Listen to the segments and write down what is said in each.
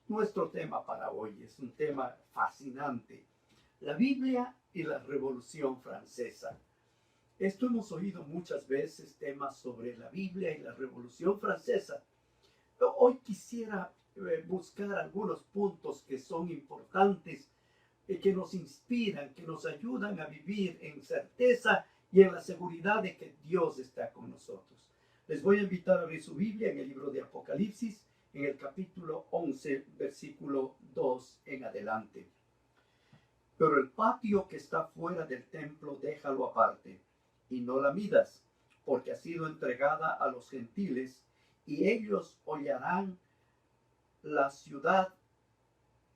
Nuestro tema para hoy es un tema fascinante: la Biblia y la Revolución Francesa. Esto hemos oído muchas veces, temas sobre la Biblia y la Revolución Francesa. Pero hoy quisiera buscar algunos puntos que son importantes, que nos inspiran, que nos ayudan a vivir en certeza y en la seguridad de que Dios está con nosotros. Les voy a invitar a abrir su Biblia en el libro de Apocalipsis, en el capítulo 11, versículo 2 en adelante. Pero el patio que está fuera del templo déjalo aparte, y no la midas, porque ha sido entregada a los gentiles, y ellos hollarán la ciudad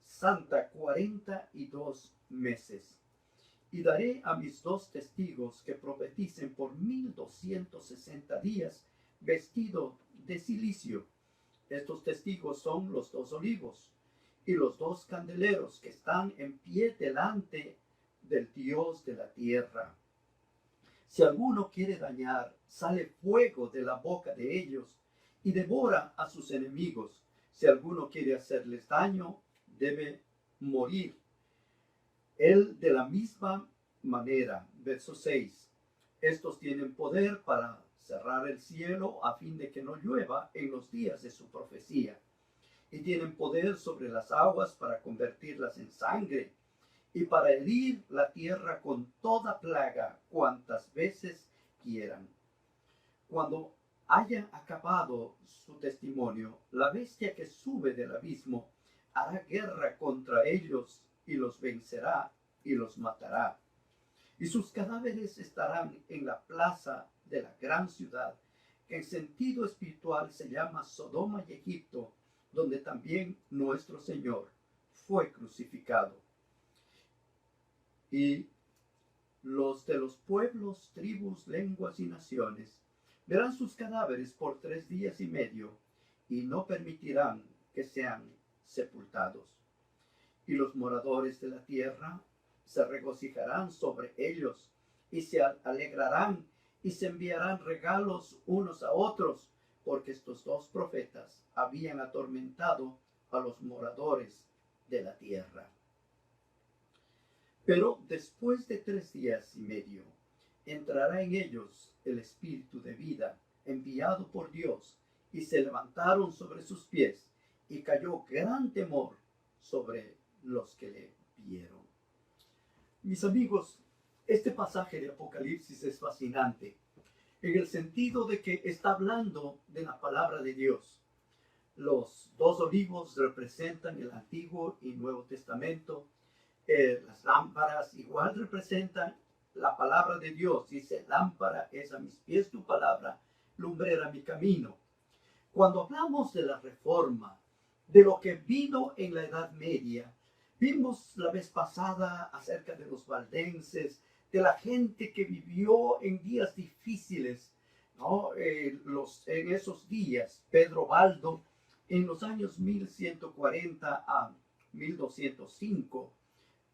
santa 42 meses. Y daré a mis 2 testigos que profeticen por 1260 días, vestido de cilicio. Estos testigos son los 2 olivos y los 2 candeleros que están en pie delante del Dios de la tierra. Si alguno quiere dañar, sale fuego de la boca de ellos y devora a sus enemigos. Si alguno quiere hacerles daño, debe morir. Él de la misma manera. Verso 6. Estos tienen poder para cerrar el cielo a fin de que no llueva en los días de su profecía. Y tienen poder sobre las aguas para convertirlas en sangre y para herir la tierra con toda plaga cuantas veces quieran. Cuando hayan acabado su testimonio, la bestia que sube del abismo hará guerra contra ellos y los vencerá y los matará. Y sus cadáveres estarán en la plaza de la gran ciudad, que en sentido espiritual se llama Sodoma y Egipto, donde también nuestro Señor fue crucificado. Y los de los pueblos, tribus, lenguas y naciones verán sus cadáveres por 3 días y medio, y no permitirán que sean sepultados. Y los moradores de la tierra se regocijarán sobre ellos, y se alegrarán, y se enviarán regalos unos a otros, porque estos 2 profetas habían atormentado a los moradores de la tierra. Pero después de 3 días y medio, entrará en ellos el espíritu de vida enviado por Dios, y se levantaron sobre sus pies, y cayó gran temor sobre los que le vieron. Mis amigos, este pasaje de Apocalipsis es fascinante, en el sentido de que está hablando de la palabra de Dios. Los 2 olivos representan el Antiguo y Nuevo Testamento. Las lámparas igual representan la palabra de Dios. Dice: lámpara es a mis pies tu palabra, lumbrera mi camino. Cuando hablamos de la Reforma, de lo que vino en la Edad Media, vimos la vez pasada acerca de los valdenses, de la gente que vivió en días difíciles, ¿no? En esos días, Pedro Baldo, en los años 1140 a 1205,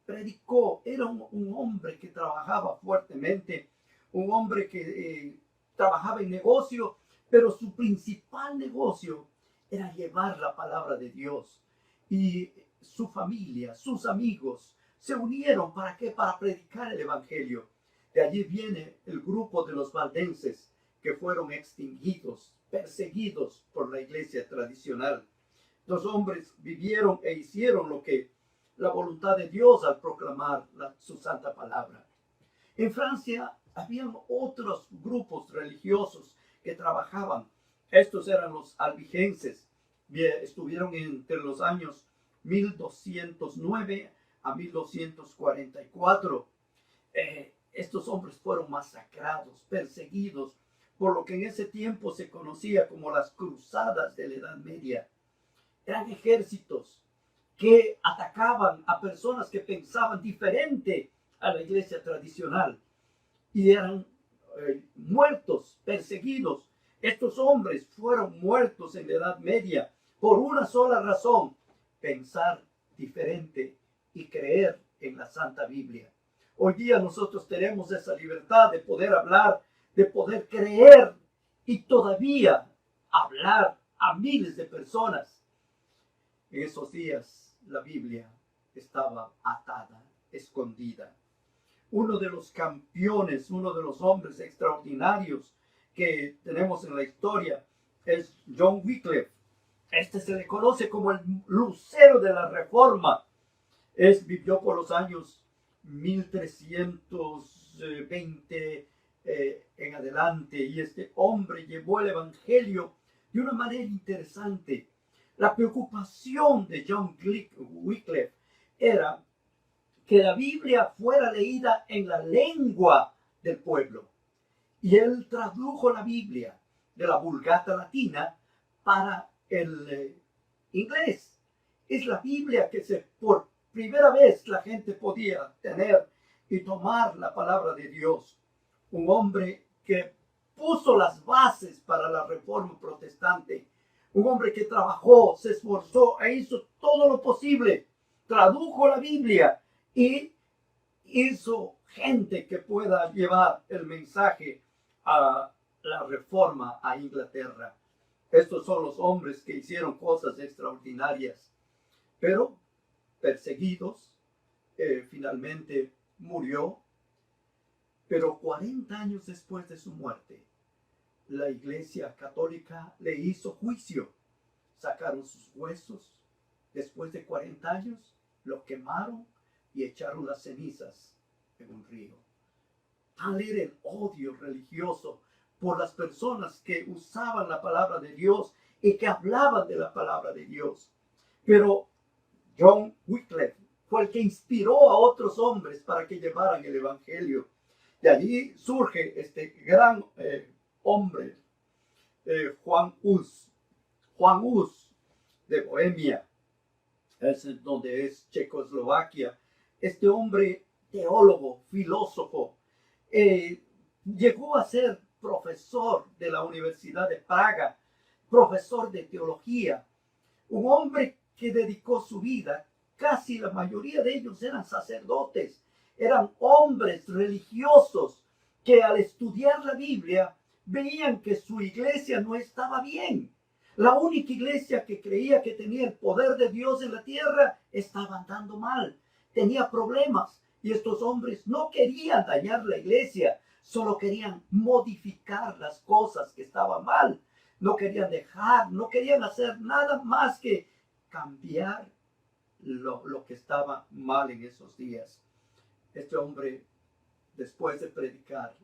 predicó. Era un hombre que trabajaba fuertemente, un hombre que trabajaba en negocio, pero su principal negocio era llevar la palabra de Dios. Y su familia, sus amigos, se unieron. ¿Para qué? Para predicar el evangelio. De allí viene el grupo de los valdenses, que fueron extinguidos, perseguidos por la iglesia tradicional. Los hombres vivieron e hicieron lo que la voluntad de Dios al proclamar su santa palabra. En Francia habían otros grupos religiosos que trabajaban. Estos eran los albigenses. Estuvieron entre los años 1209 a 1244. Estos hombres fueron masacrados, perseguidos, por lo que en ese tiempo se conocía como las cruzadas de la Edad Media. Eran ejércitos que atacaban a personas que pensaban diferente a la iglesia tradicional, y eran muertos, perseguidos. Estos hombres fueron muertos en la Edad Media por una sola razón: pensar diferente y creer en la Santa Biblia. Hoy día nosotros tenemos esa libertad de poder hablar, de poder creer y todavía hablar a miles de personas. En esos días la Biblia estaba atada, escondida. Uno de los campeones, uno de los hombres extraordinarios que tenemos en la historia es John Wycliffe. Este se le conoce como el lucero de la Reforma. Vivió por los años 1320 en adelante, y este hombre llevó el evangelio de una manera interesante. La preocupación de John Wycliffe era que la Biblia fuera leída en la lengua del pueblo, y él tradujo la Biblia de la Vulgata Latina para el inglés. Es la Biblia que por primera vez la gente podía tener y tomar la palabra de Dios. Un hombre que puso las bases para la Reforma Protestante. Un hombre que trabajó, se esforzó e hizo todo lo posible. Tradujo la Biblia y hizo gente que pueda llevar el mensaje a la Reforma a Inglaterra. Estos son los hombres que hicieron cosas extraordinarias, pero perseguidos, finalmente murió. Pero 40 años después de su muerte, la Iglesia Católica le hizo juicio. Sacaron sus huesos. Después de 40 años, lo quemaron y echaron las cenizas en un río. Tal era el odio religioso por las personas que usaban la palabra de Dios y que hablaban de la palabra de Dios. Pero John Wycliffe fue el que inspiró a otros hombres para que llevaran el evangelio. De allí surge este gran hombre, Juan Hus. Juan Hus, de Bohemia, donde es Checoslovaquia. Este hombre teólogo, filósofo, llegó a ser profesor de la Universidad de Praga, profesor de teología, un hombre que dedicó su vida, casi la mayoría de ellos eran sacerdotes, eran hombres religiosos que al estudiar la Biblia veían que su iglesia no estaba bien. La única iglesia que creía que tenía el poder de Dios en la tierra estaba andando mal, tenía problemas, y estos hombres no querían dañar la iglesia, solo querían modificar las cosas que estaban mal. No querían no querían hacer nada más que cambiar lo que estaba mal en esos días. Este hombre, después de predicar,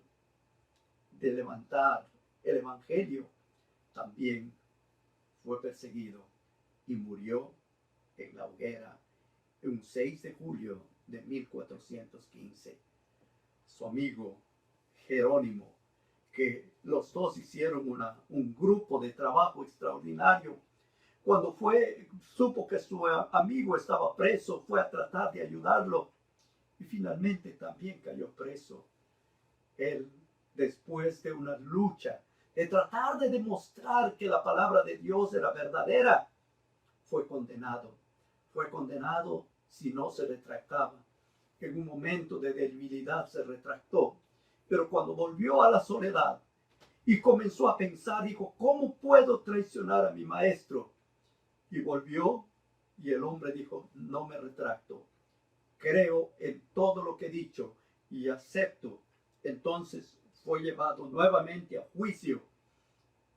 de levantar el evangelio, también fue perseguido y murió en la hoguera un 6 de julio de 1415. Su amigo Jerónimo, que los dos hicieron un grupo de trabajo extraordinario. Cuando supo que su amigo estaba preso, fue a tratar de ayudarlo y finalmente también cayó preso. Él, después de una lucha, de tratar de demostrar que la palabra de Dios era verdadera, fue condenado. Fue condenado si no se retractaba. En un momento de debilidad se retractó, pero cuando volvió a la soledad y comenzó a pensar, dijo, ¿cómo puedo traicionar a mi maestro? Y volvió, y el hombre dijo, no me retracto, creo en todo lo que he dicho y acepto. Entonces fue llevado nuevamente a juicio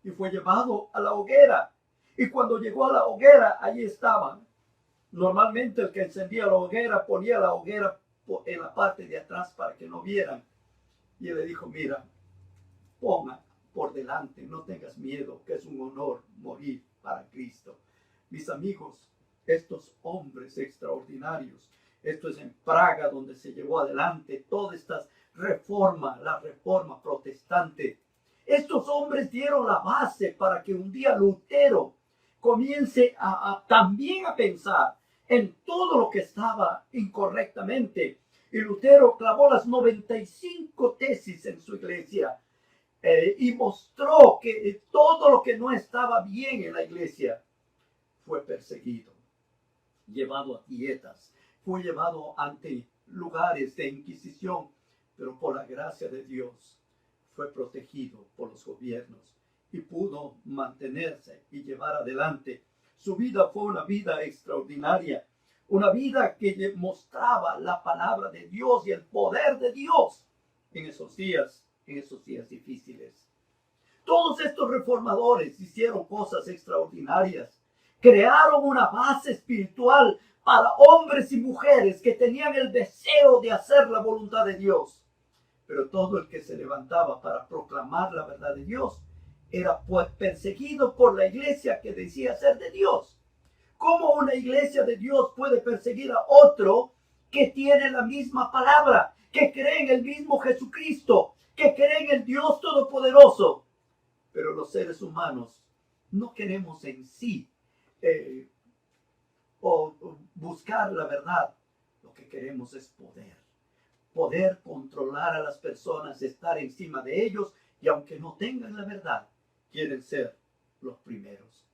y fue llevado a la hoguera. Y cuando llegó a la hoguera, allí estaban. Normalmente el que encendía la hoguera ponía la hoguera en la parte de atrás para que no vieran. Y él le dijo, mira, ponga por delante, no tengas miedo, que es un honor morir para Cristo. Mis amigos, estos hombres extraordinarios, esto es en Praga donde se llevó adelante toda esta reforma, la reforma protestante. Estos hombres dieron la base para que un día Lutero comience también a pensar en todo lo que estaba incorrectamente. Y Lutero clavó las 95 tesis en su iglesia y mostró que todo lo que no estaba bien en la iglesia fue perseguido, llevado a dietas, fue llevado ante lugares de inquisición, pero por la gracia de Dios fue protegido por los gobiernos y pudo mantenerse y llevar adelante Su vida fue una vida extraordinaria, una vida que mostraba la palabra de Dios y el poder de Dios en esos días difíciles. Todos estos reformadores hicieron cosas extraordinarias. Crearon una base espiritual para hombres y mujeres que tenían el deseo de hacer la voluntad de Dios. Pero todo el que se levantaba para proclamar la verdad de Dios era perseguido por la iglesia que decía ser de Dios. ¿Cómo una iglesia de Dios puede perseguir a otro que tiene la misma palabra, que cree en el mismo Jesucristo, que cree en el Dios Todopoderoso? Pero los seres humanos no queremos en sí o buscar la verdad. Lo que queremos es poder controlar a las personas, estar encima de ellos, y aunque no tengan la verdad, quieren ser los primeros.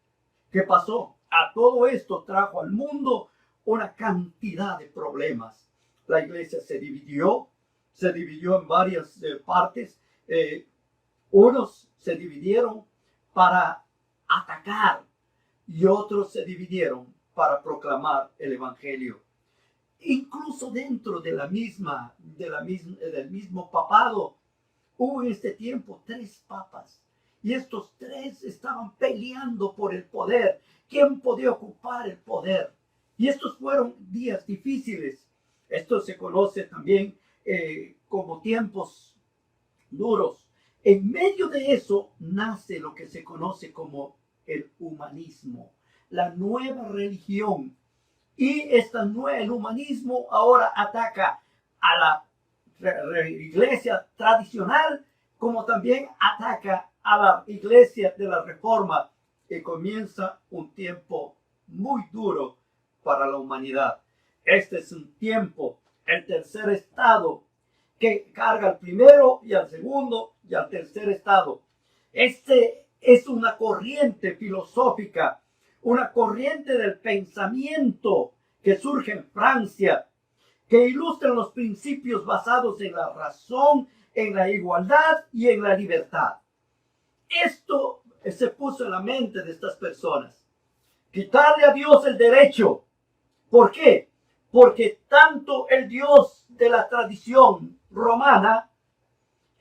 ¿Qué pasó? A todo esto trajo al mundo una cantidad de problemas. La iglesia se dividió en varias partes. Unos se dividieron para atacar y otros se dividieron para proclamar el evangelio. Incluso dentro del mismo papado hubo en este tiempo 3 papas, y estos 3 estaban peleando por el poder. ¿Quién podía ocupar el poder? Y estos fueron días difíciles. Esto se conoce también como tiempos duros. En medio de eso nace lo que se conoce como el humanismo, la nueva religión. Y el humanismo ahora ataca a la iglesia tradicional, como también ataca a la iglesia de la Reforma, y comienza un tiempo muy duro para la humanidad. Este es un tiempo, el tercer estado, que carga al primero y al segundo y al tercer estado. Este es una corriente filosófica, una corriente del pensamiento que surge en Francia, que ilustra los principios basados en la razón, en la igualdad y en la libertad. Esto se puso en la mente de estas personas. Quitarle a Dios el derecho. ¿Por qué? Porque tanto el Dios de la tradición romana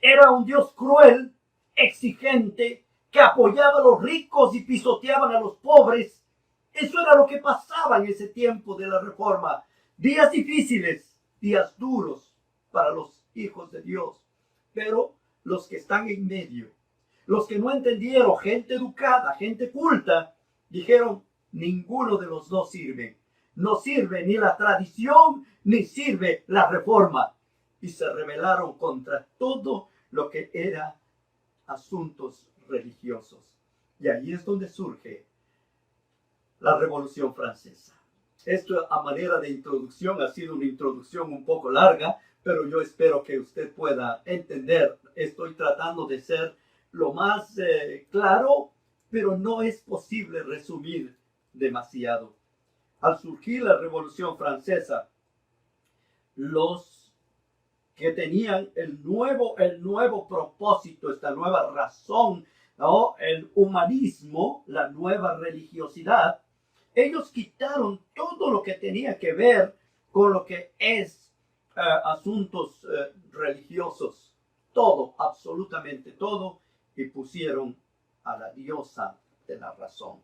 era un Dios cruel, exigente, que apoyaba a los ricos y pisoteaban a los pobres. Eso era lo que pasaba en ese tiempo de la Reforma. Días difíciles, días duros para los hijos de Dios. Pero los que están en medio, los que no entendieron, gente educada, gente culta, dijeron: ninguno de los dos sirve. No sirve ni la tradición, ni sirve la Reforma. Y se rebelaron contra todo lo que era asuntos religiosos. Y ahí es donde surge la Revolución Francesa. Esto, a manera de introducción, ha sido una introducción un poco larga, pero yo espero que usted pueda entender. Estoy tratando de ser lo más claro, pero no es posible resumir demasiado. Al surgir la Revolución Francesa, los que tenían el nuevo propósito, esta nueva razón, ¿no? El humanismo, la nueva religiosidad, ellos quitaron todo lo que tenía que ver con lo que es asuntos religiosos, todo, absolutamente todo, y pusieron a la diosa de la razón.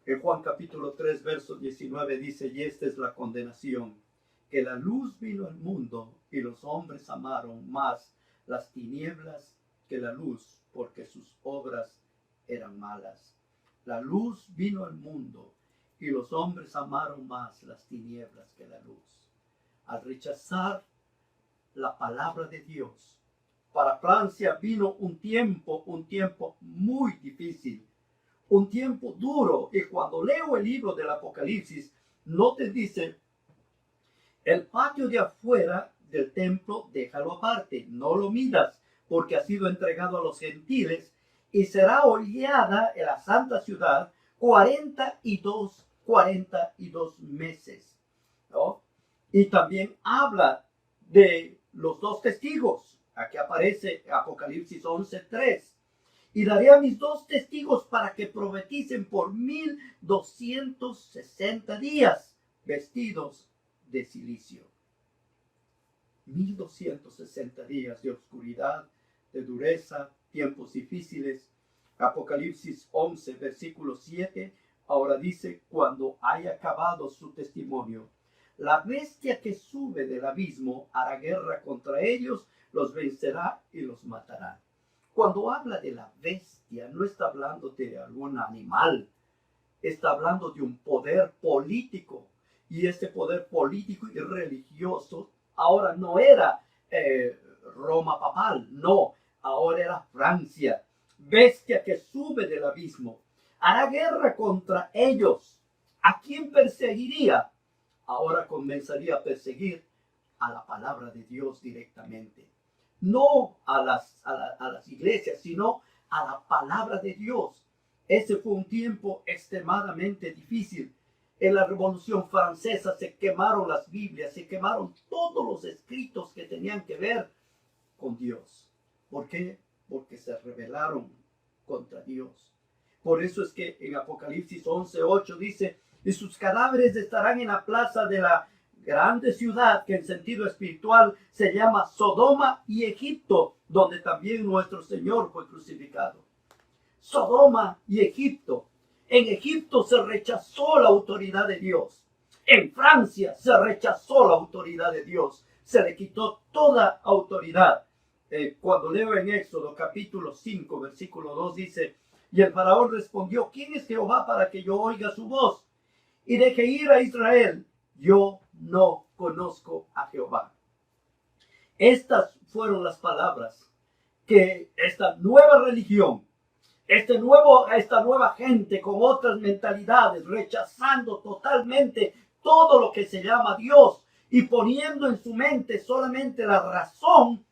En Juan capítulo 3, verso 19 dice: y esta es la condenación, que la luz vino al mundo y los hombres amaron más las tinieblas que la luz, porque sus obras eran malas. La luz vino al mundo y los hombres amaron más las tinieblas que la luz. Al rechazar la palabra de Dios, para Francia vino un tiempo muy difícil, un tiempo duro. Y cuando leo el libro del Apocalipsis, no te dice: el patio de afuera del templo déjalo aparte, no lo midas, porque ha sido entregado a los gentiles, y será hollada en la santa ciudad 42 meses, ¿no? Y también habla de los 2 testigos. Aquí aparece Apocalipsis 11:3. y daré a mis 2 testigos para que profeticen por 1260 días, vestidos de cilicio. 1260 días de oscuridad, de dureza, tiempos difíciles. Apocalipsis 11, versículo 7, ahora dice: cuando haya acabado su testimonio, la bestia que sube del abismo hará guerra contra ellos, los vencerá y los matará. Cuando habla de la bestia, no está hablando de algún animal, está hablando de un poder político. Y este poder político y religioso ahora no era Roma papal, no, ahora era Francia. Bestia que sube del abismo, hará guerra contra ellos. ¿A quién perseguiría? Ahora comenzaría a perseguir a la palabra de Dios directamente. No a las iglesias, sino a la palabra de Dios. Ese fue un tiempo extremadamente difícil. En la Revolución Francesa se quemaron las Biblias, se quemaron todos los escritos que tenían que ver con Dios. ¿Por qué? Porque se rebelaron contra Dios. Por eso es que en Apocalipsis 11:8 dice: y sus cadáveres estarán en la plaza de la grande ciudad, que en sentido espiritual se llama Sodoma y Egipto, donde también nuestro Señor fue crucificado. Sodoma y Egipto. En Egipto se rechazó la autoridad de Dios. En Francia se rechazó la autoridad de Dios. Se le quitó toda autoridad. Cuando leo en Éxodo capítulo 5, versículo 2 dice: y el faraón respondió: ¿quién es Jehová para que yo oiga su voz y deje ir a Israel? Yo no conozco a Jehová. Estas fueron las palabras que esta nueva religión, esta nueva gente con otras mentalidades, rechazando totalmente todo lo que se llama Dios y poniendo en su mente solamente la razón,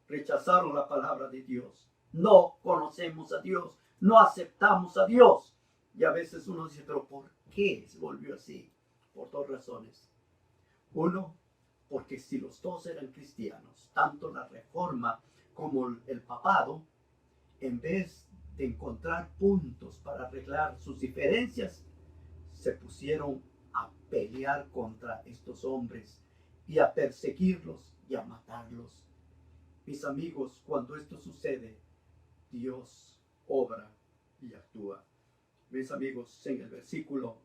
rechazaron la palabra de Dios. No conocemos a Dios, no aceptamos a Dios. Y a veces uno dice: ¿pero por qué se volvió así? Por 2 razones. Uno, porque si los dos eran cristianos, tanto la Reforma como el papado, en vez de encontrar puntos para arreglar sus diferencias, se pusieron a pelear contra estos hombres y a perseguirlos y a matarlos. Mis amigos, cuando esto sucede, Dios obra y actúa. Mis amigos, en el versículo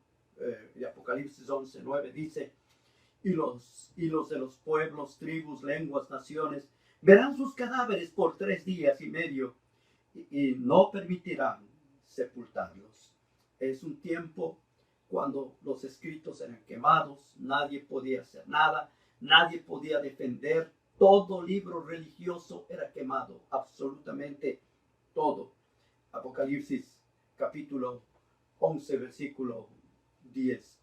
de Apocalipsis 11:9 dice: y los de los pueblos, tribus, lenguas, naciones verán sus cadáveres por 3 días y medio y no permitirán sepultarlos. Es un tiempo cuando los escritos eran quemados, nadie podía hacer nada, nadie podía defender. Todo libro religioso era quemado, absolutamente todo. Apocalipsis capítulo 11, versículo 10.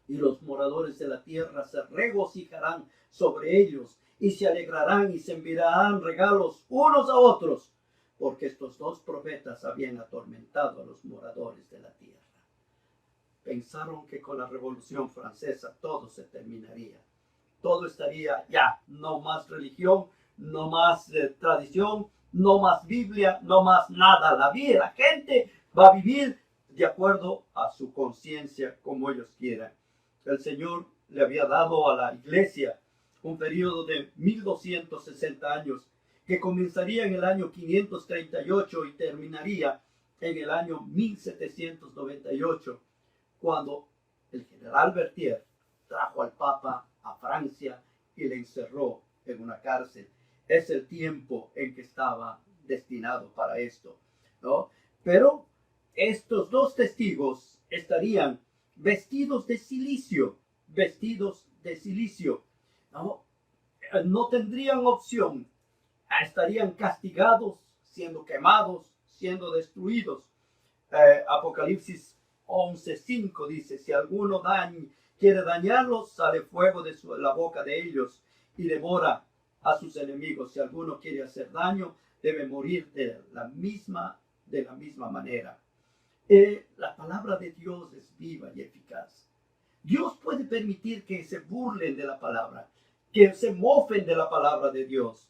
Y los moradores de la tierra se regocijarán sobre ellos y se alegrarán y se enviarán regalos unos a otros, porque estos 2 profetas habían atormentado a los moradores de la tierra. Pensaron que con la Revolución Francesa todo se terminaría. Todo estaría ya, no más religión, no más tradición, no más Biblia, no más nada. La gente va a vivir de acuerdo a su conciencia, como ellos quieran. El Señor le había dado a la iglesia un periodo de 1260 años, que comenzaría en el año 538 y terminaría en el año 1798, cuando el general Berthier trajo al Papa a Francia y le encerró en una cárcel. Es el tiempo en que estaba destinado para esto, ¿no? Pero estos 2 testigos estarían vestidos de cilicio, ¿no? No tendrían opción, estarían castigados, siendo quemados, siendo destruidos. Apocalipsis 11:5 dice: si alguno quiere dañarlos, sale fuego de la boca de ellos y devora a sus enemigos. Si alguno quiere hacer daño, debe morir de la misma manera. La palabra de Dios es viva y eficaz. Dios puede permitir que se burlen de la palabra, que se mofen de la palabra de Dios,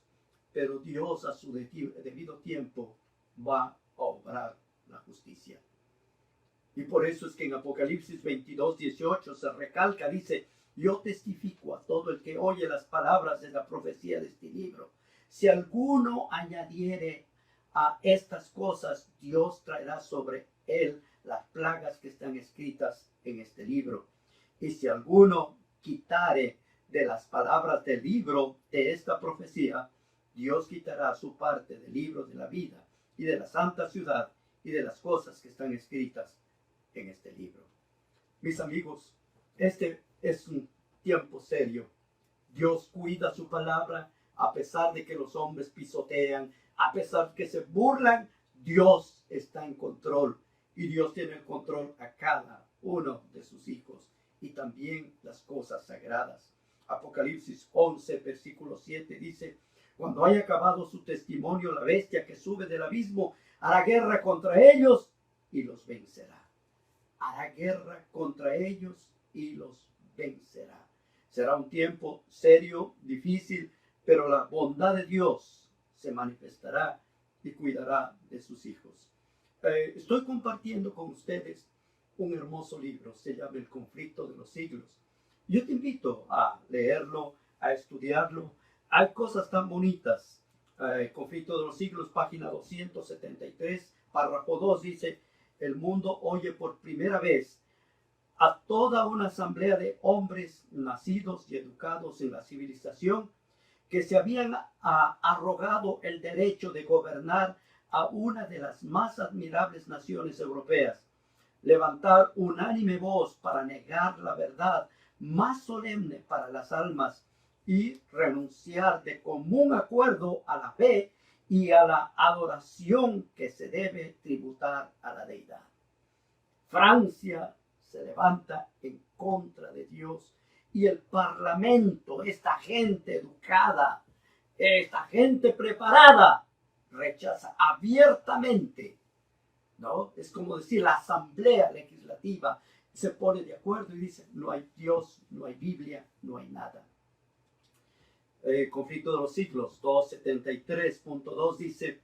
pero Dios a su debido tiempo va obrar la justicia. Y por eso es que en Apocalipsis 22:18 se recalca, dice: yo testifico a todo el que oye las palabras de la profecía de este libro. Si alguno añadiere a estas cosas, Dios traerá sobre él las plagas que están escritas en este libro. Y si alguno quitare de las palabras del libro de esta profecía, Dios quitará su parte del libro de la vida y de la santa ciudad y de las cosas que están escritas en este libro. Mis amigos, este es un tiempo serio. Dios cuida su palabra a pesar de que los hombres pisotean, a pesar de que se burlan. Dios está en control y Dios tiene el control a cada uno de sus hijos y también las cosas sagradas. Apocalipsis 11, versículo 7 dice: cuando haya acabado su testimonio, la bestia que sube del abismo hará guerra contra ellos y los vencerá. Hará guerra contra ellos y los vencerá. Será un tiempo serio, difícil, pero la bondad de Dios se manifestará y cuidará de sus hijos. Estoy compartiendo con ustedes un hermoso libro, se llama El conflicto de los siglos. Yo te invito a leerlo, a estudiarlo. Hay cosas tan bonitas. Conflicto de los siglos, página 273, párrafo 2, dice: el mundo oye por primera vez a toda una asamblea de hombres nacidos y educados en la civilización que se habían arrogado el derecho de gobernar a una de las más admirables naciones europeas, levantar unánime voz para negar la verdad más solemne para las almas y renunciar de común acuerdo a la fe y a la adoración que se debe tributar a la deidad. Francia se levanta en contra de Dios y el parlamento, esta gente educada, esta gente preparada, rechaza abiertamente, ¿no? Es como decir, la asamblea legislativa se pone de acuerdo y dice: no hay Dios, no hay Biblia, no hay nada. Conflicto de los siglos 273.2 dice: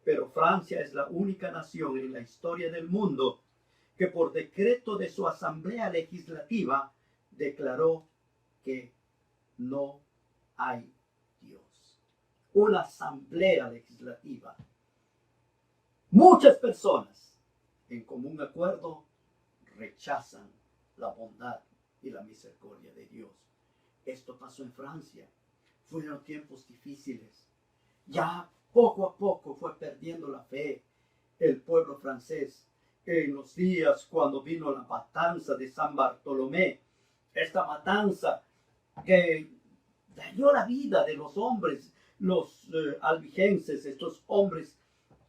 pero Francia es la única nación en la historia del mundo que por decreto de su asamblea legislativa declaró que no hay Dios. Una asamblea legislativa. Muchas personas en común acuerdo rechazan la bondad y la misericordia de Dios. Esto pasó en Francia. Fueron tiempos difíciles. Ya poco a poco fue perdiendo la fe el pueblo francés. En los días cuando vino la matanza de San Bartolomé, esta matanza que dañó la vida de los hombres, los albigenses, estos hombres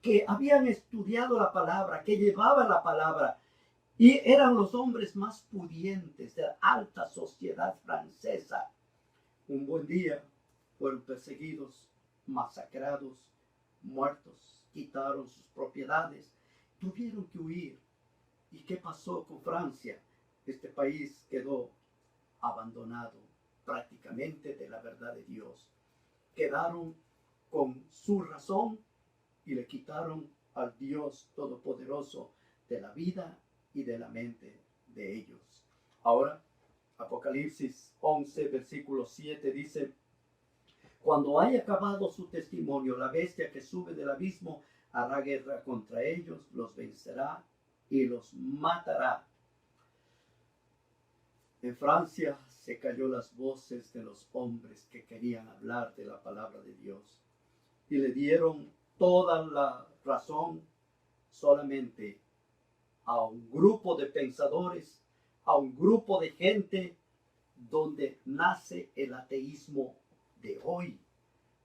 que habían estudiado la palabra, que llevaban la palabra, y eran los hombres más pudientes de la alta sociedad francesa. Un buen día fueron perseguidos, masacrados, muertos, quitaron sus propiedades, tuvieron que huir. ¿Y qué pasó con Francia? Este país quedó abandonado prácticamente de la verdad de Dios. Quedaron con su razón y le quitaron al Dios Todopoderoso de la vida y de la mente de ellos. Ahora, Apocalipsis 11, versículo 7 dice: cuando haya acabado su testimonio, la bestia que sube del abismo hará guerra contra ellos, los vencerá y los matará. En Francia se cayó las voces de los hombres que querían hablar de la palabra de Dios y le dieron toda la razón solamente a un grupo de pensadores, a un grupo de gente donde nace el ateísmo de hoy.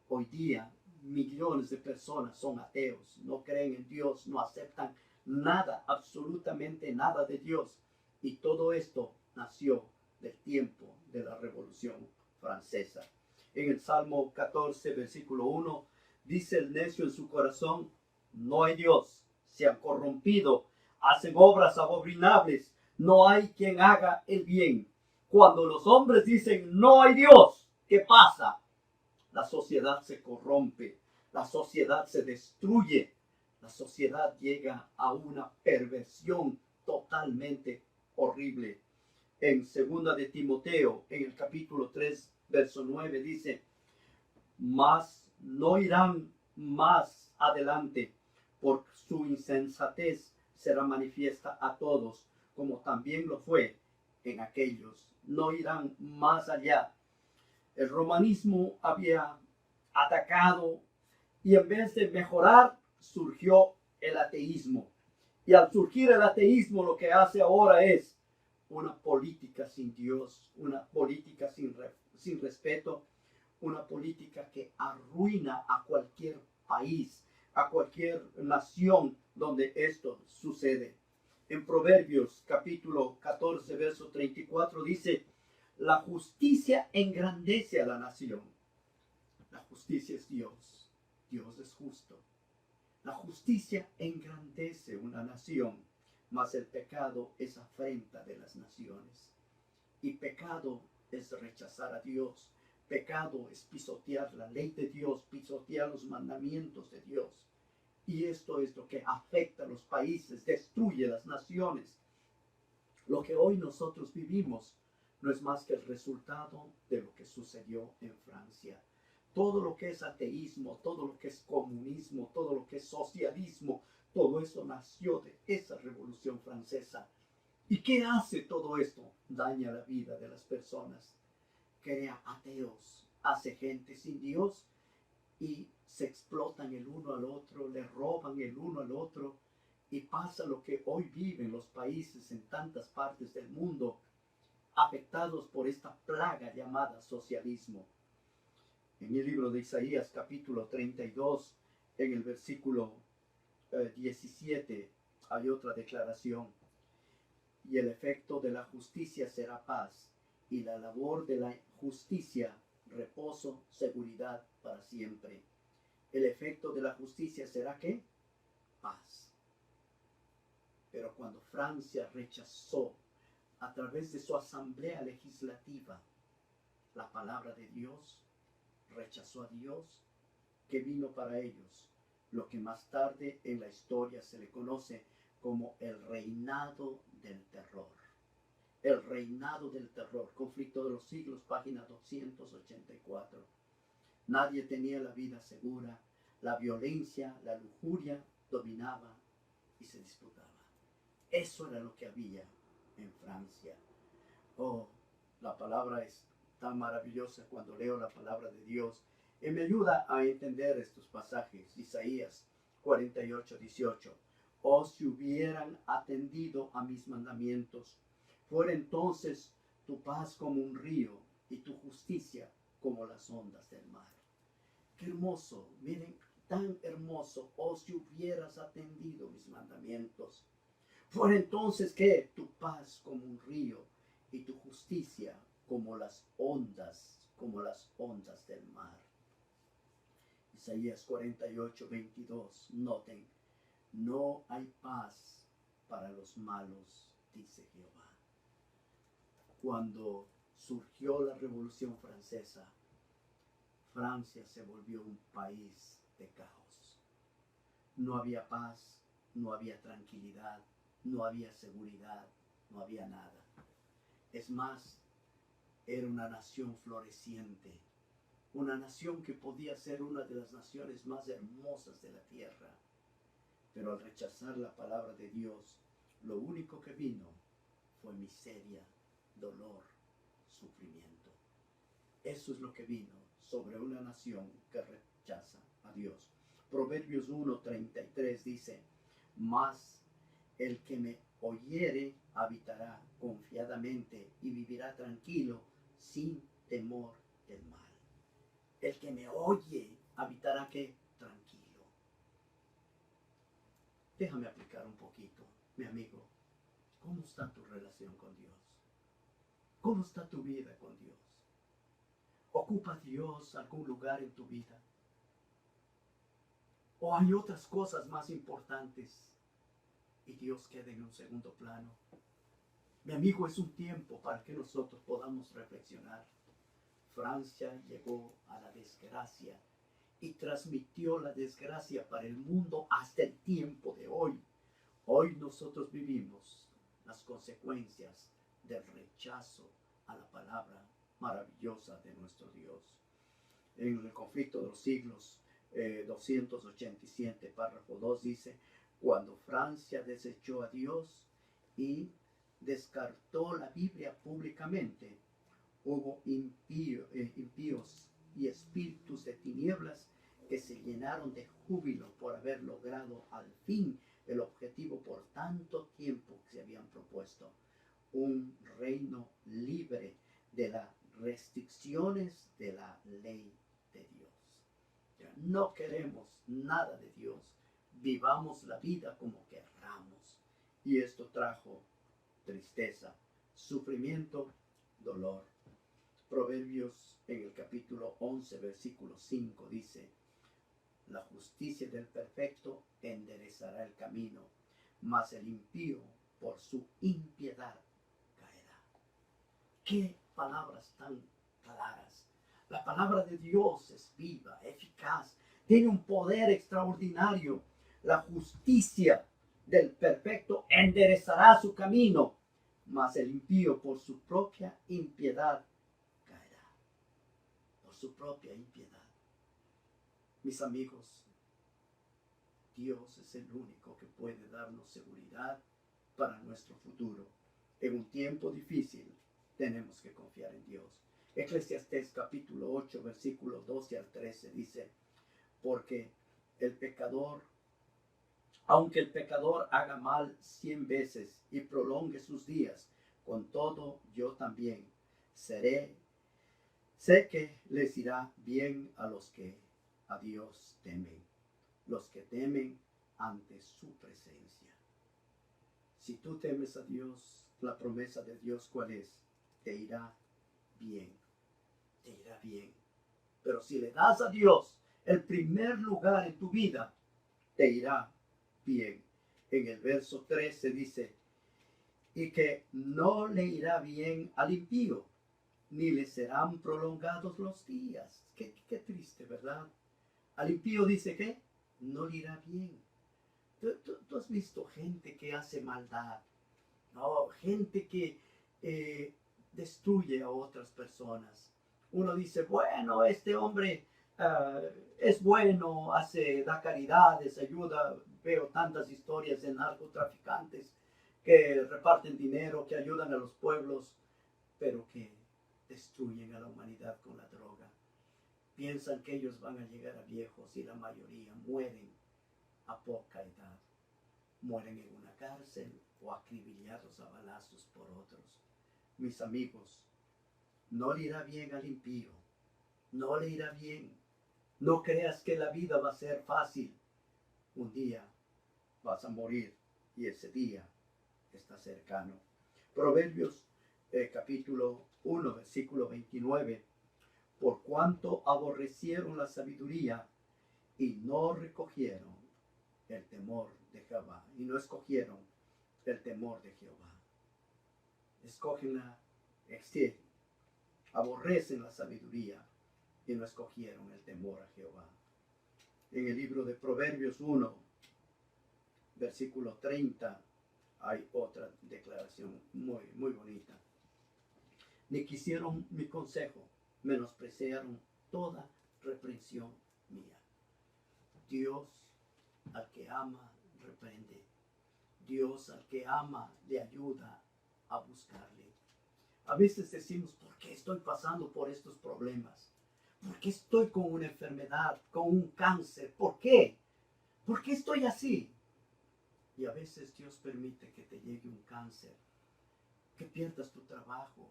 Hoy día millones de personas son ateos, no creen en Dios, no aceptan nada, absolutamente nada de Dios. Y todo esto nació del tiempo de la Revolución Francesa. En el Salmo 14, versículo 1, dice el necio en su corazón: no hay Dios, se han corrompido, hacen obras abominables, no hay quien haga el bien. Cuando los hombres dicen no hay Dios, ¿qué pasa? La sociedad se corrompe, la sociedad se destruye. La sociedad llega a una perversión totalmente horrible. En 2 de Timoteo, en el capítulo 3, verso 9, dice: mas no irán más adelante, por su insensatez será manifiesta a todos, como también lo fue en aquellos. No irán más allá. El romanismo había atacado y en vez de mejorar, surgió el ateísmo. Y al surgir el ateísmo, lo que hace ahora es una política sin Dios, una política sin respeto, una política que arruina a cualquier país, a cualquier nación donde esto sucede. En Proverbios capítulo 14, verso 34 dice: la justicia engrandece a la nación. La justicia es Dios. Dios es justo. La justicia engrandece una nación, mas el pecado es afrenta de las naciones. Y pecado es rechazar a Dios. Pecado es pisotear la ley de Dios, pisotear los mandamientos de Dios. Y esto es lo que afecta a los países, destruye las naciones. Lo que hoy nosotros vivimos no es más que el resultado de lo que sucedió en Francia. Todo lo que es ateísmo, todo lo que es comunismo, todo lo que es socialismo, todo eso nació de esa Revolución Francesa. ¿Y qué hace todo esto? Daña la vida de las personas, crea ateos, hace gente sin Dios y se explotan el uno al otro, le roban el uno al otro, y pasa lo que hoy viven los países en tantas partes del mundo, afectados por esta plaga llamada socialismo. En el libro de Isaías capítulo 32, en el versículo 17, hay otra declaración: y el efecto de la justicia será paz, y la labor de la justicia reposo, seguridad para siempre. El efecto de la justicia será ¿qué? Paz. Pero cuando Francia rechazó a través de su asamblea legislativa la palabra de Dios, rechazó a Dios, que vino para ellos lo que más tarde en la historia se le conoce como el reinado del terror. El reinado del terror, Conflicto de los Siglos, página 284. Nadie tenía la vida segura, la violencia, la lujuria dominaba y se disputaba. Eso era lo que había en Francia. Oh, la palabra es tan maravillosa cuando leo la palabra de Dios y me ayuda a entender estos pasajes. Isaías 48, 18. Oh, si hubieran atendido a mis mandamientos, fuera entonces tu paz como un río y tu justicia como las ondas del mar. Qué hermoso, miren, tan hermoso. Oh, si hubieras atendido mis mandamientos, fuera entonces que tu paz como un río y tu justicia como las ondas del mar. Isaías 48, 22. Noten: no hay paz para los malos, dice Jehová. Cuando surgió la Revolución Francesa, Francia se volvió un país de caos. No había paz, no había tranquilidad, no había seguridad, no había nada. Es más, era una nación floreciente, una nación que podía ser una de las naciones más hermosas de la tierra. Pero al rechazar la palabra de Dios, lo único que vino fue miseria, dolor, sufrimiento. Eso es lo que vino sobre una nación que rechaza a Dios. Proverbios 1:33 dice: mas el que me oyere habitará confiadamente y vivirá tranquilo sin temor del mal. El que me oye habitará ¿qué? Tranquilo. Déjame aplicar un poquito, mi amigo. ¿Cómo está tu relación con Dios? ¿Cómo está tu vida con Dios? ¿Ocupa Dios algún lugar en tu vida? ¿O hay otras cosas más importantes y Dios queda en un segundo plano? Mi amigo, es un tiempo para que nosotros podamos reflexionar. Francia llegó a la desgracia y transmitió la desgracia para el mundo hasta el tiempo de hoy. Hoy nosotros vivimos las consecuencias del rechazo a la palabra maravillosa de nuestro Dios. En el conflicto de los siglos 287, párrafo 2 dice: cuando Francia desechó a Dios y descartó la Biblia públicamente, hubo impíos y espíritus de tinieblas que se llenaron de júbilo por haber logrado al fin el objetivo por tanto tiempo que se habían propuesto: un reino libre de las restricciones de la ley de Dios. No queremos nada de Dios, vivamos la vida como querramos. Y esto trajo tristeza, sufrimiento, dolor. Proverbios en el capítulo 11, versículo 5 dice: la justicia del perfecto enderezará el camino, mas el impío por su impiedad caerá. Qué palabras tan claras. La palabra de Dios es viva, eficaz, tiene un poder extraordinario. La justicia del perfecto enderezará su camino, mas el impío por su propia impiedad caerá. Por su propia impiedad. Mis amigos, Dios es el único que puede darnos seguridad para nuestro futuro. En un tiempo difícil tenemos que confiar en Dios. Eclesiastés capítulo 8, versículos 12 al 13 dice: porque el pecador, aunque el pecador haga mal 100 veces y prolongue sus días, con todo yo también sé que les irá bien a los que a Dios temen, los que temen ante su presencia. Si tú temes a Dios, la promesa de Dios, ¿cuál es? Te irá bien, te irá bien. Pero si le das a Dios el primer lugar en tu vida, te irá bien. En el verso 13 dice: y que no le irá bien al impío, ni le serán prolongados los días. Qué triste, ¿verdad? Al impío dice que no le irá bien. ¿Tú has visto gente que hace maldad? No, gente que destruye a otras personas. Uno dice, bueno, este hombre es bueno, da caridades, ayuda. Veo tantas historias de narcotraficantes que reparten dinero, que ayudan a los pueblos, pero que destruyen a la humanidad con la droga. Piensan que ellos van a llegar a viejos y la mayoría mueren a poca edad. Mueren en una cárcel o acribillados a balazos por otros. Mis amigos, no le irá bien al impío. No le irá bien. No creas que la vida va a ser fácil. Un día vas a morir y ese día está cercano. Proverbios capítulo 1, versículo 29. Por cuanto aborrecieron la sabiduría y no recogieron el temor de Jehová, y no escogieron el temor de Jehová. Escogen aborrecen la sabiduría y no escogieron el temor a Jehová. En el libro de Proverbios 1, versículo 30, hay otra declaración muy, muy bonita. Ni quisieron mi consejo, menospreciaron toda reprensión mía. Dios al que ama reprende. Dios al que ama le ayuda a buscarle. A veces decimos, ¿por qué estoy pasando por estos problemas? ¿Por qué estoy con una enfermedad, con un cáncer? ¿Por qué? ¿Por qué estoy así? Y a veces Dios permite que te llegue un cáncer, que pierdas tu trabajo.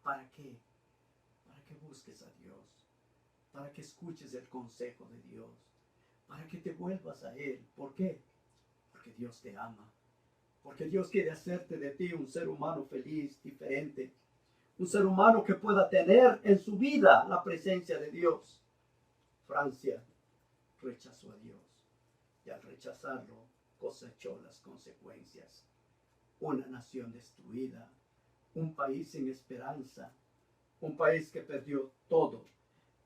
¿Para qué? Para que busques a Dios, para que escuches el consejo de Dios, para que te vuelvas a Él. ¿Por qué? Porque Dios te ama, porque Dios quiere hacerte de ti un ser humano feliz, diferente, un ser humano que pueda tener en su vida la presencia de Dios. Francia rechazó a Dios y al rechazarlo cosechó las consecuencias. Una nación destruida, un país sin esperanza, un país que perdió todo.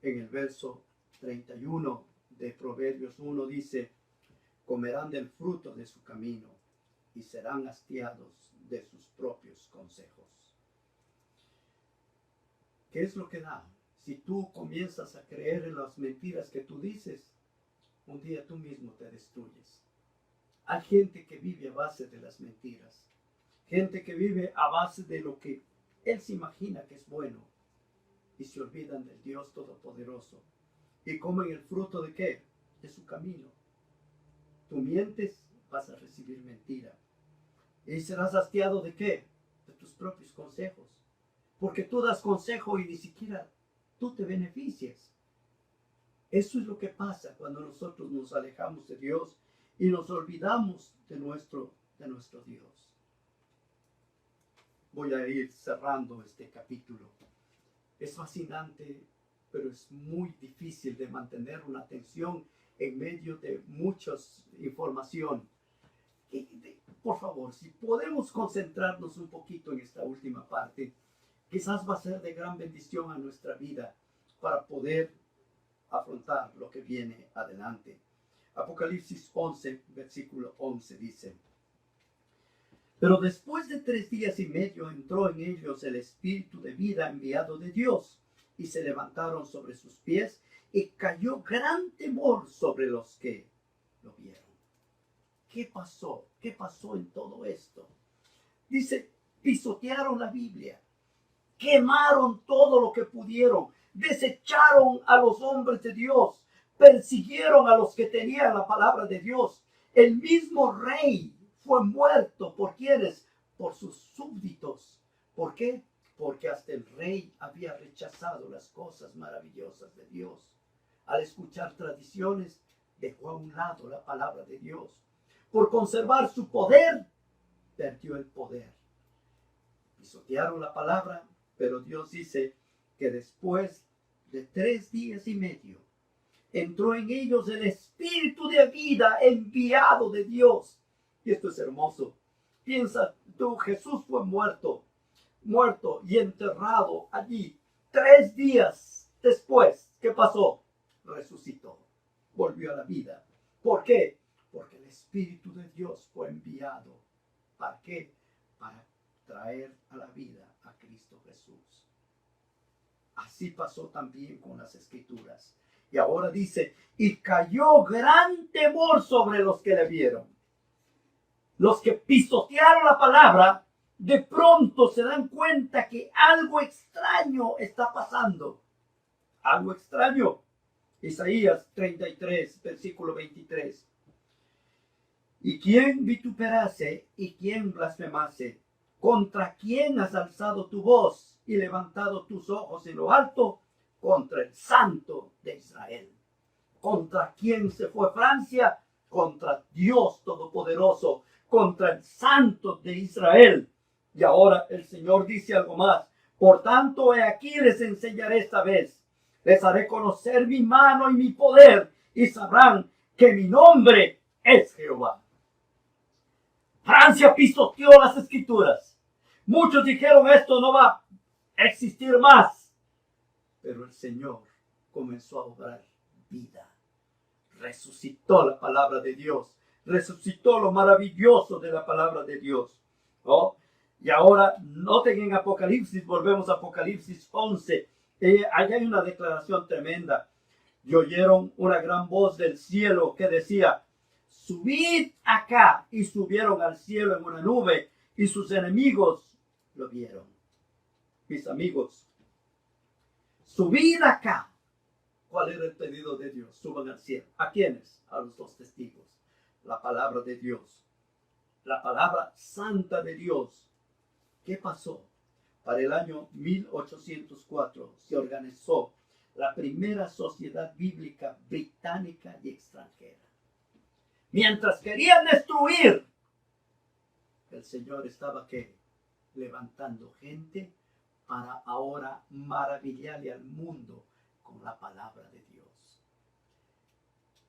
En el verso 31 de Proverbios 1 dice, comerán del fruto de su camino y serán hastiados de sus propios consejos. ¿Qué es lo que da? Si tú comienzas a creer en las mentiras que tú dices, un día tú mismo te destruyes. Hay gente que vive a base de las mentiras. Gente que vive a base de lo que él se imagina que es bueno. Y se olvidan del Dios Todopoderoso. Y comen el fruto de ¿qué? De su camino. Tú mientes, vas a recibir mentira. Y serás hastiado ¿de qué? De tus propios consejos. Porque tú das consejo y ni siquiera tú te beneficias. Eso es lo que pasa cuando nosotros nos alejamos de Dios y nos olvidamos de nuestro Dios. Voy a ir cerrando este capítulo. Es fascinante, pero es muy difícil de mantener una atención en medio de mucha información. Por favor, si podemos concentrarnos un poquito en esta última parte, quizás va a ser de gran bendición a nuestra vida para poder afrontar lo que viene adelante. Apocalipsis 11, versículo 11 dice, pero después de 3 días y medio entró en ellos el espíritu de vida enviado de Dios, y se levantaron sobre sus pies, y cayó gran temor sobre los que lo vieron. ¿Qué pasó? ¿Qué pasó en todo esto? Dice, pisotearon la Biblia, quemaron todo lo que pudieron, desecharon a los hombres de Dios, persiguieron a los que tenían la palabra de Dios. El mismo rey fue muerto. ¿Por quiénes? Por sus súbditos. ¿Por qué? Porque hasta el rey había rechazado las cosas maravillosas de Dios. Al escuchar tradiciones, dejó a un lado la palabra de Dios. Por conservar su poder, perdió el poder. Pisotearon la palabra, pero Dios dice que después de 3 días y medio, entró en ellos el espíritu de vida enviado de Dios. Y esto es hermoso. Piensa tú, Jesús fue muerto y enterrado allí. 3 días después, ¿qué pasó? Resucitó, volvió a la vida. ¿Por qué? Porque el Espíritu de Dios fue enviado. ¿Para qué? Para traer a la vida a Cristo Jesús. Así pasó también con las Escrituras. Y ahora dice, y cayó gran temor sobre los que le vieron. Los que pisotearon la palabra, de pronto se dan cuenta que algo extraño está pasando. Algo extraño. Isaías 33, versículo 23. ¿Y quién vituperase y quién blasfemase? ¿Contra quién has alzado tu voz y levantado tus ojos en lo alto? Contra el Santo de Israel. ¿Contra quién se fue Francia? Contra Dios Todopoderoso, contra el Santo de Israel. Y ahora el Señor dice algo más. Por tanto, he aquí les enseñaré esta vez. Les haré conocer mi mano y mi poder, y sabrán que mi nombre es Jehová. Francia pisoteó las Escrituras. Muchos dijeron, esto no va a existir más. Pero el Señor comenzó a obrar vida. Resucitó la palabra de Dios. Resucitó lo maravilloso de la palabra de Dios. ¿No? Y ahora, noten en Apocalipsis, volvemos a Apocalipsis 11. Allá hay una declaración tremenda. Y oyeron una gran voz del cielo que decía, subid acá. Y subieron al cielo en una nube, y sus enemigos lo vieron. Mis amigos, subid acá. ¿Cuál era el pedido de Dios? Suban al cielo. ¿A quiénes? A los 2 testigos. La palabra de Dios. La palabra santa de Dios. ¿Qué pasó? Para el año 1804 se organizó la primera sociedad bíblica británica y extranjera. Mientras querían destruir, el Señor estaba ¿qué? Levantando gente para ahora maravillarle al mundo con la palabra de Dios.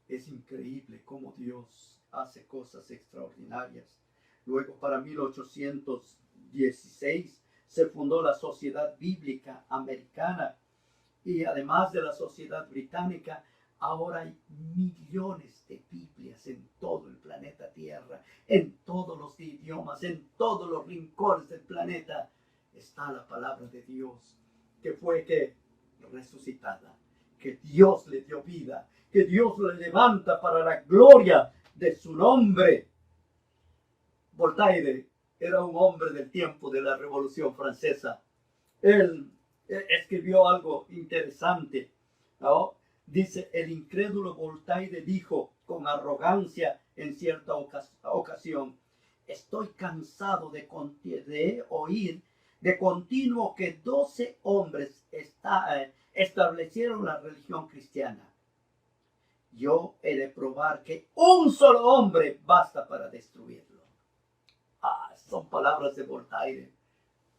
Es increíble cómo Dios hace cosas extraordinarias. Luego, para 1816, se fundó la Sociedad Bíblica Americana, y además de la Sociedad Británica, Ahora hay millones de Biblias en todo el planeta Tierra, en todos los idiomas, en todos los rincones del planeta. Está la palabra de Dios, que fue que resucitada, que Dios le dio vida, que Dios le levanta para la gloria de su nombre. Voltaire era un hombre del tiempo de la Revolución Francesa. Él escribió algo interesante, ¿no? Dice, el incrédulo Voltaire dijo con arrogancia en cierta ocasión, estoy cansado de oír de continuo que 12 hombres establecieron la religión cristiana. Yo he de probar que un solo hombre basta para destruirlo. Son palabras de Voltaire.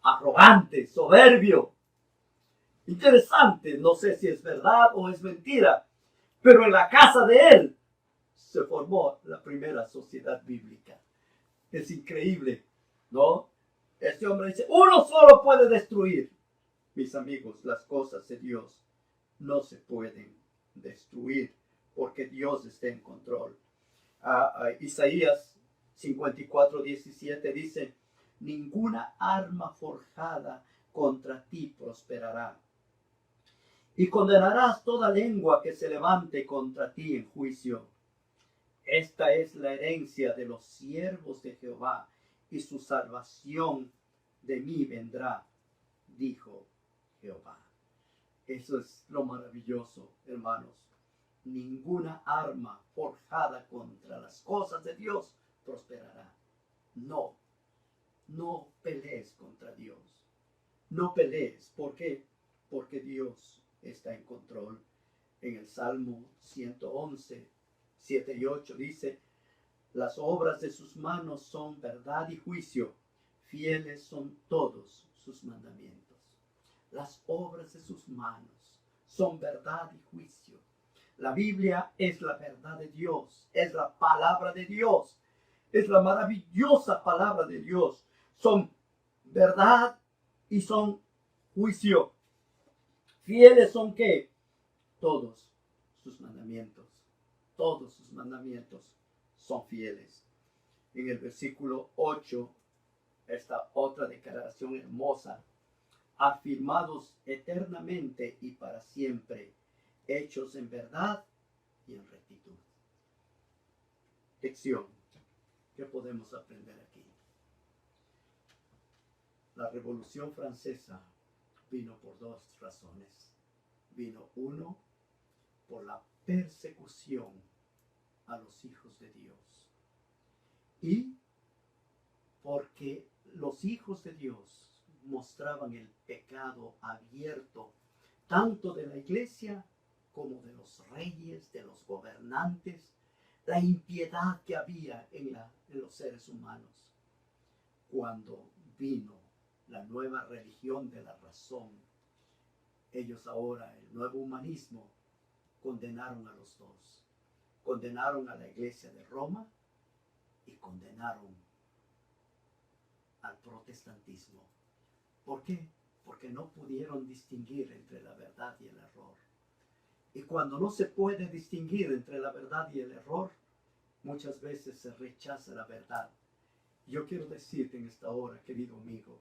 Arrogante, soberbio. Interesante, no sé si es verdad o es mentira, pero en la casa de él se formó la primera sociedad bíblica. Es increíble, ¿no? Este hombre dice, uno solo puede destruir. Mis amigos, las cosas de Dios no se pueden destruir porque Dios está en control. Isaías 54:17 dice, ninguna arma forjada contra ti prosperará. Y condenarás toda lengua que se levante contra ti en juicio. Esta es la herencia de los siervos de Jehová, y su salvación de mí vendrá, dijo Jehová. Eso es lo maravilloso, hermanos. Ninguna arma forjada contra las cosas de Dios prosperará. No pelees contra Dios. No pelees. ¿Por qué? Porque Dios está en control. En el Salmo 111, 7 y 8 dice, las obras de sus manos son verdad y juicio, fieles son todos sus mandamientos. Las obras de sus manos son verdad y juicio. La Biblia es la verdad de Dios, es la palabra de Dios, es la maravillosa palabra de Dios. Son verdad y son juicio. Fieles son ¿qué? Todos sus mandamientos. Todos sus mandamientos son fieles. En el versículo 8, esta otra declaración hermosa. Afirmados eternamente y para siempre, hechos en verdad y en rectitud. Lección. ¿Qué podemos aprender aquí? La Revolución Francesa vino por dos razones. Vino uno, por la persecución a los hijos de Dios. Y porque los hijos de Dios mostraban el pecado abierto, tanto de la iglesia como de los reyes, de los gobernantes, la impiedad que había en los seres humanos. Cuando vino la nueva religión de la razón, ellos ahora, el nuevo humanismo, condenaron a los dos. Condenaron a la iglesia de Roma y condenaron al protestantismo. ¿Por qué? Porque no pudieron distinguir entre la verdad y el error. Y cuando no se puede distinguir entre la verdad y el error, muchas veces se rechaza la verdad. Yo quiero decirte en esta hora, querido amigo,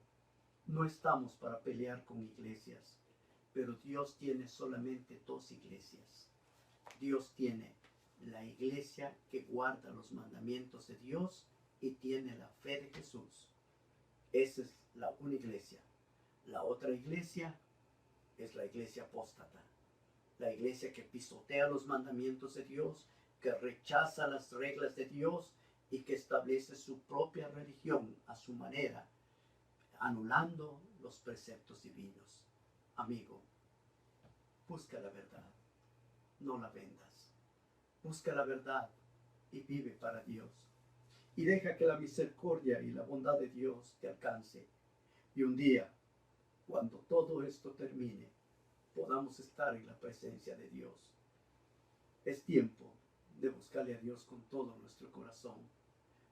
no estamos para pelear con iglesias, pero Dios tiene solamente dos iglesias. Dios tiene la iglesia que guarda los mandamientos de Dios y tiene la fe de Jesús. Esa es la una iglesia. La otra iglesia es la iglesia apóstata. La iglesia que pisotea los mandamientos de Dios, que rechaza las reglas de Dios y que establece su propia religión a su manera, anulando los preceptos divinos. Amigo, busca la verdad, no la vendas. Busca la verdad y vive para Dios. Y deja que la misericordia y la bondad de Dios te alcance. Y un día, cuando todo esto termine, podamos estar en la presencia de Dios. Es tiempo de buscarle a Dios con todo nuestro corazón.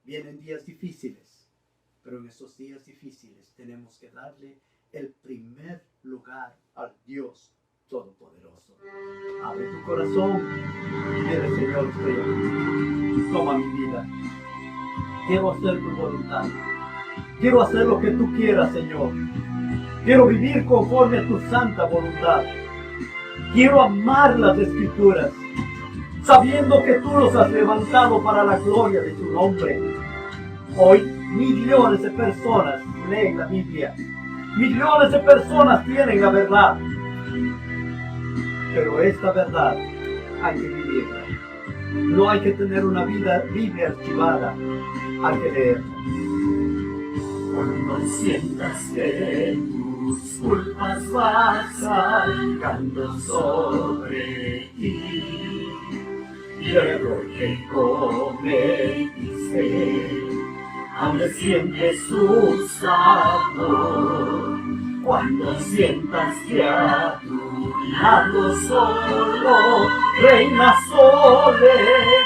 Vienen días difíciles, pero en esos días difíciles tenemos que darle el primer lugar al Dios Todopoderoso. Abre tu corazón y dile, Señor, estoy aquí. Toma mi vida. Quiero hacer tu voluntad. Quiero hacer lo que tú quieras, Señor. Quiero vivir conforme a tu santa voluntad. Quiero amar las Escrituras, sabiendo que tú los has levantado para la gloria de tu nombre. Hoy millones de personas leen la Biblia. Millones de personas tienen la verdad. Pero esta verdad hay que vivirla. No hay que tener una Biblia archivada. Hay que leerla. Cuando sientas que tus culpas vas cargando sobre ti, y el error que cometiste, aún sientes su sabor. Cuando sientas que a tu lado solo reina soledad,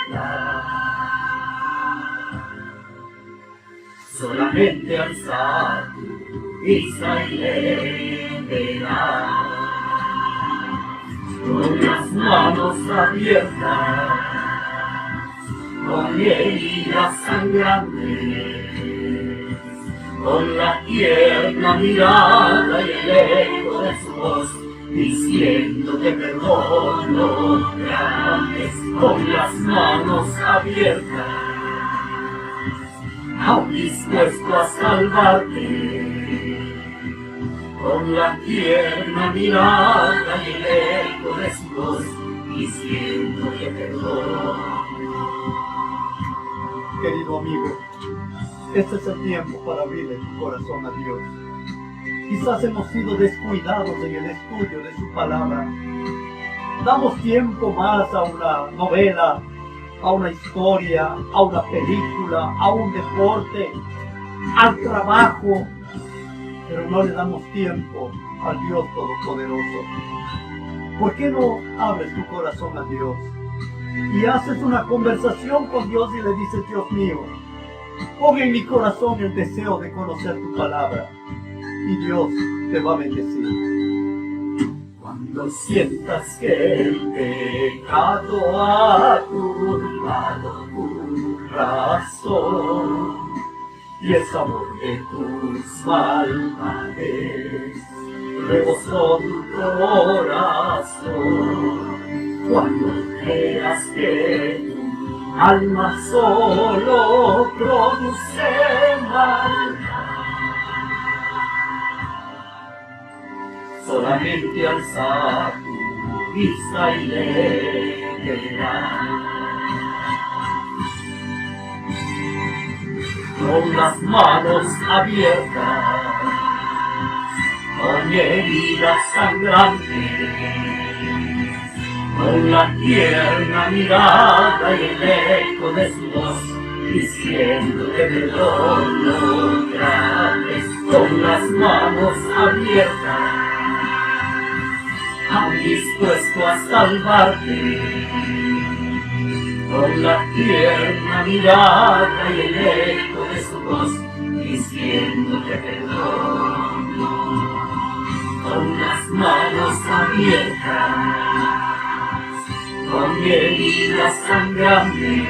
solamente alza tu vista y le verás, con las manos abiertas, con heridas sangrantes, con la tierna mirada y el eco de su voz, diciendo que perdón no grandes, con las manos abiertas, aún dispuesto a salvarte, con la tierna mirada y el eco de su voz, diciendo que perdón. Querido amigo, este es el tiempo para abrirle tu corazón a Dios. Quizás hemos sido descuidados en el estudio de su palabra. Damos tiempo más a una novela, a una historia, a una película, a un deporte, al trabajo, pero no le damos tiempo al Dios Todopoderoso. ¿Por qué no abres tu corazón a Dios y haces una conversación con Dios y le dices, Dios mío, pon en mi corazón el deseo de conocer tu palabra, y Dios te va a bendecir? Cuando sientas que el pecado ha turbado tu razón y el sabor de tus maldades rebosó tu corazón, cuando creas que tu alma solo produce maldad, solamente alza tu vista y le verás, con las manos abiertas, con heridas sangrantes, con la tierna mirada y el eco de su voz, diciendo que perdón no grandes, con las manos abiertas, aún dispuesto a salvarte, con la tierna mirada y el eco de su voz, diciendo que perdón, con las manos abiertas, con heridas sangrantes,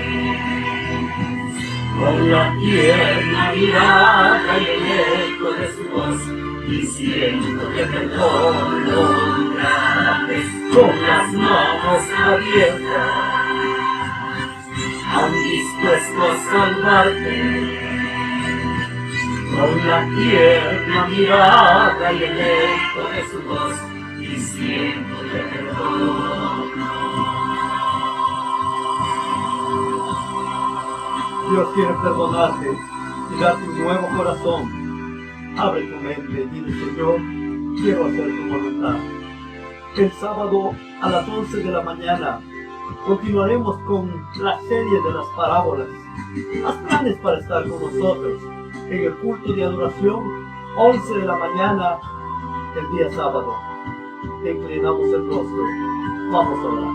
con la tierna mirada y el eco de su voz, diciendo que perdón no grandes, con las manos abiertas, aún dispuesto a salvarte, con la tierna mirada y el eco de su voz, diciendo que perdón. Dios quiere perdonarte y darte un nuevo corazón. Abre tu mente y dile, Señor, quiero hacer tu voluntad. El sábado a las 11 de la mañana continuaremos con la serie de las parábolas. Haz planes para estar con nosotros en el culto de adoración, 11 de la mañana, el día sábado. Inclinamos el rostro. Vamos a orar.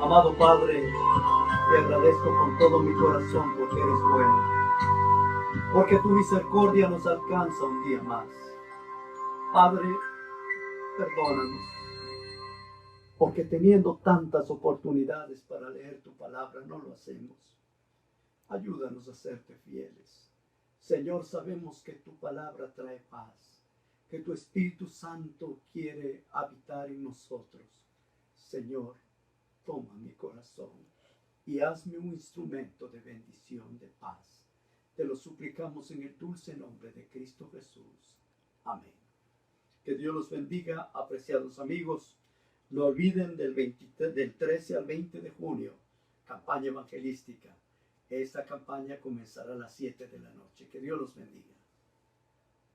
Amado Padre, te agradezco con todo mi corazón porque eres bueno, porque tu misericordia nos alcanza un día más. Padre, Perdónanos, porque teniendo tantas oportunidades para leer tu palabra, no lo hacemos. Ayúdanos a serte fieles. Señor, sabemos que tu palabra trae paz, que tu Espíritu Santo quiere habitar en nosotros. Señor, toma mi corazón y hazme un instrumento de bendición, de paz. Te lo suplicamos en el dulce nombre de Cristo Jesús. Amén. Que Dios los bendiga, apreciados amigos. No olviden del 13 al 20 de junio, campaña evangelística. Esta campaña comenzará a las 7 de la noche. Que Dios los bendiga.